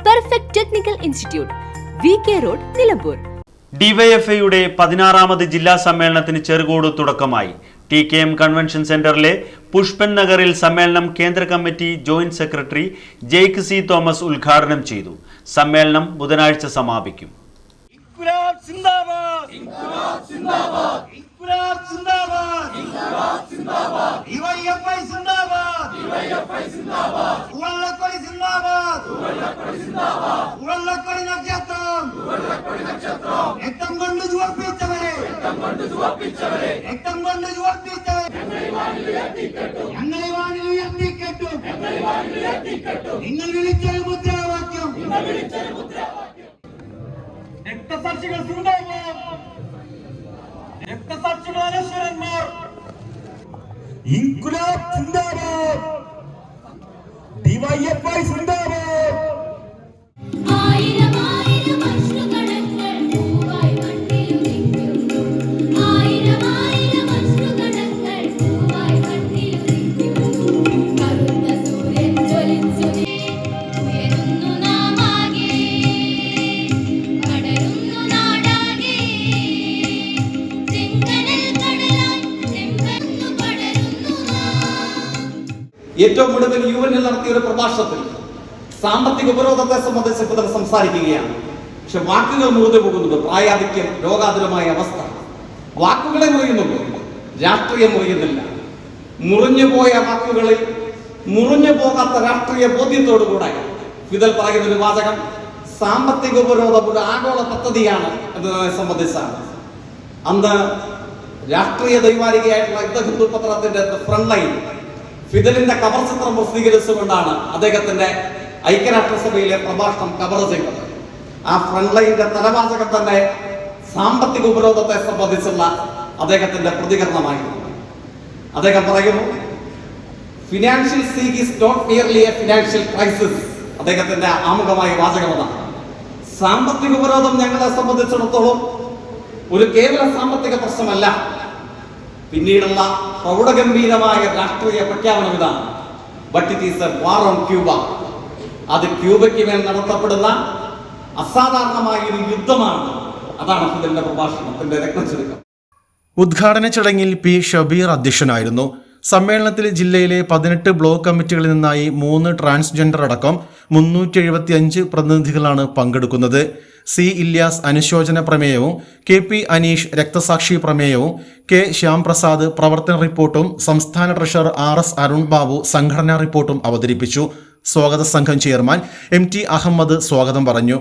Perfect technical institute, VK road, Nilambur. ഡിവൈഎഫ്ഐയുടെ 16ാമത് ജില്ലാ സമ്മേളനത്തിന് ചെറുകോട് തുടക്കമായി. TKM കൺവെൻഷൻ സെന്ററിലെ പുഷ്പൻ നഗറിൽ സമ്മേളനം കേന്ദ്ര committee joint secretary Jaick C Thomas ഉദ്ഘാടനം ചെയ്തു. സമ്മേളനം ബുധനാഴ്ച സമാപിക്കും. രക്തസാക്ഷികൾ സിന്ദാബാദ്, രക്തസാക്ഷികൾ അനശ്വരന്മാർ, ഇൻക്വിലാബ് സിന്ദാബാദ്, ഡിവൈഎഫ്ഐ സിന്ദാബാദ്. ഏറ്റവും ഒടുവിൽ UN നടത്തിയ ഒരു പ്രഭാഷണത്തിൽ സാമ്പത്തിക ഉപരോധത്തെ സംബന്ധിച്ച് ഇപ്പോൾ സംസാരിക്കുകയാണ്. പക്ഷെ വാക്കുകൾ മുറിഞ്ഞു പോകുന്നത് പ്രായാധിക്യം, രോഗാതുരമായ അവസ്ഥ. വാക്കുകളെ മുറിയുന്നുള്ളൂ, രാഷ്ട്രീയം മുറിയുന്നില്ല. മുറിഞ്ഞുപോയ വാക്കുകളിൽ മുറിഞ്ഞു പോകാത്ത രാഷ്ട്രീയ ബോധ്യത്തോടുകൂടെ ഫിദൽ പറയുന്ന ഒരു വാചകം സാമ്പത്തിക ഉപരോധം ഒരു ആഗോള പദ്ധതിയാണ് എന്നതിനെ സംബന്ധിച്ചാണ്. അന്ന് രാഷ്ട്രീയ ദൈവാരികയായിട്ടുള്ള ഹിന്ദു പത്രത്തിന്റെ ഫ്രണ്ട് ലൈൻ ഫിദലിന്റെ കവർ ചിത്രം പ്രസിദ്ധീകരിച്ചുകൊണ്ടാണ് അദ്ദേഹത്തിന്റെ ഐക്യരാഷ്ട്രസഭയിലെ പ്രഭാഷണം കവർ ചെയ്തത്. ആ ഫ്രണ്ട് ലൈനിന്റെ തലവാചകം തന്നെ സാമ്പത്തിക ഉപരോധത്തെ സംബന്ധിച്ചുള്ള അദ്ദേഹത്തിന്റെ പ്രതികരണമായിരുന്നു. അദ്ദേഹം പറയുന്നു, financial sick is not merely a financial crisis. അദ്ദേഹത്തിന്റെ ആമുഖമായ വാചകമാണ്. സാമ്പത്തിക ഉപരോധം ഞങ്ങളെ സംബന്ധിച്ചിടത്തോളം ഒരു കേവല സാമ്പത്തിക പ്രശ്നമല്ല. പിന്നീടുള്ള പ്രൗഢഗംഭീരമായ രാഷ്ട്രീയ പ്രഖ്യാപനം ഇതാണ്, but it is a war on Cuba. അത് ക്യൂബയ്ക്ക് മേൽ നടത്തപ്പെടുന്ന അസാധാരണമായ ഒരു യുദ്ധമാണ്. അതാണ് ഫിദലിന്റെ പ്രഭാഷണത്തിന്റെ രത്നച്ചുരുക്കം. ഉദ്ഘാടന ചടങ്ങിൽ P. ഷബീർ അധ്യക്ഷനായിരുന്നു. സമ്മേളനത്തിൽ ജില്ലയിലെ 18 ബ്ലോക്ക് കമ്മിറ്റികളിൽ നിന്നായി 3 ട്രാൻസ്ജെൻഡർ അടക്കം 375 പ്രതിനിധികളാണ് പങ്കെടുക്കുന്നത്. C. ഇല്യാസ് അനുശോചന പ്രമേയവും KP. അനീഷ് രക്തസാക്ഷി പ്രമേയവും K. ശ്യാംപ്രസാദ് പ്രവർത്തന റിപ്പോർട്ടും സംസ്ഥാന ട്രഷറർ RS അരുൺ ബാബു സംഘടനാ റിപ്പോർട്ടും അവതരിപ്പിച്ചു. സ്വാഗത സംഘം ചെയർമാൻ MT അഹമ്മദ് സ്വാഗതം പറഞ്ഞു.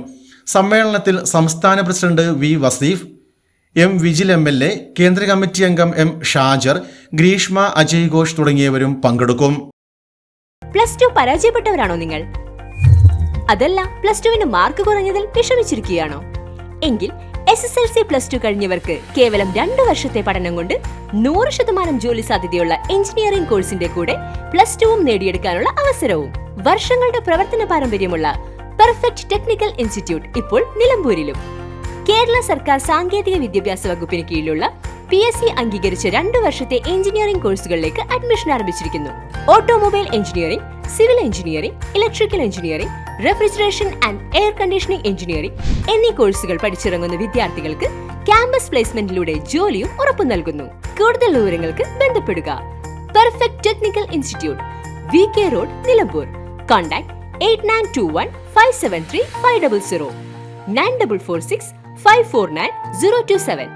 സമ്മേളനത്തിൽ സംസ്ഥാന president V. Vaseef, M. Vijil MLA, കേന്ദ്ര കമ്മിറ്റി അംഗം M. ഷാജർ, ഗ്രീഷ്മ, അജയ് ഘോഷ് തുടങ്ങിയവരും പങ്കെടുക്കും. +2 പരാജയപ്പെട്ടവരാണോ നിങ്ങൾ? അതല്ല +2 മാർക്ക് കുറഞ്ഞതിൽ വിഷമിച്ചിരിക്കുകയാണോ? എങ്കിൽ SSLC +2 കഴിഞ്ഞവർക്ക് കേവലം 2 വർഷത്തെ പഠനം കൊണ്ട് 100% ജോലി സാധ്യതയുള്ള എഞ്ചിനീയറിംഗ് കോഴ്സിന്റെ കൂടെ +2 നേടിയെടുക്കാനുള്ള അവസരവും. വർഷങ്ങളുടെ പ്രവർത്തന പാരമ്പര്യമുള്ള പെർഫെക്റ്റ് ടെക്നിക്കൽ ഇൻസ്റ്റിറ്റ്യൂട്ട് ഇപ്പോൾ നിലമ്പൂരിലും. കേരള സർക്കാർ സാങ്കേതിക വിദ്യാഭ്യാസ വകുപ്പിന് കീഴിലുള്ള PSC അംഗീകരിച്ച 2 വർഷത്തെ എഞ്ചിനീയറിംഗ് കോഴ്സുകളിലേക്ക് അഡ്മിഷൻ ആരംഭിച്ചിരിക്കുന്നു. Automobile engineering, civil engineering, electrical engineering, refrigeration and air conditioning engineering എന്നീ കോഴ്സുകൾ പഠിച്ചിറങ്ങുന്ന വിദ്യാർത്ഥികൾക്ക് ക്യാമ്പസ് പ്ലേസ്മെന്റിലൂടെ ജോലിയും ഉറപ്പു നൽകുന്നു. കൂടുതൽ വിവരങ്ങൾക്ക് ബന്ധപ്പെടുക. Perfect technical institute, VK road, Nilambur. Contact 8921 573 500 9446 549 027.